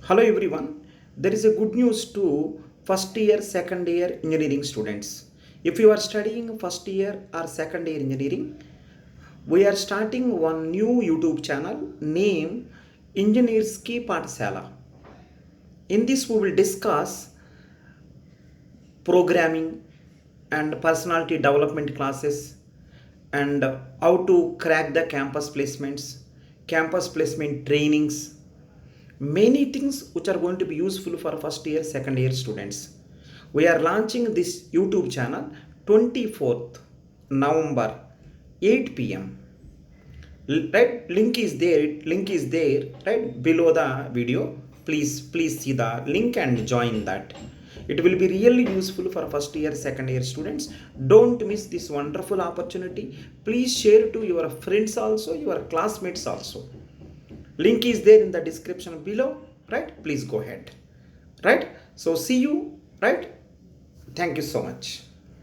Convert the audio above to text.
Hello everyone. There is a good news to first year, second year engineering students. If you are studying first year or second year engineering, we are starting one new YouTube channel named Engineers Ki Pathshala. In this we will discuss programming and personality development classes and how to crack the campus placement trainings, many things which are going to be useful for first year second year students. We are launching this YouTube channel 24th November 8 p.m. Right, link is there right below the video. Please see the link and join that. It will be really useful for first year second year students. Don't miss this wonderful opportunity. Please share to your friends also, your classmates also. Link is there in the description below, right? Please go ahead, right? So see you, right? Thank you so much.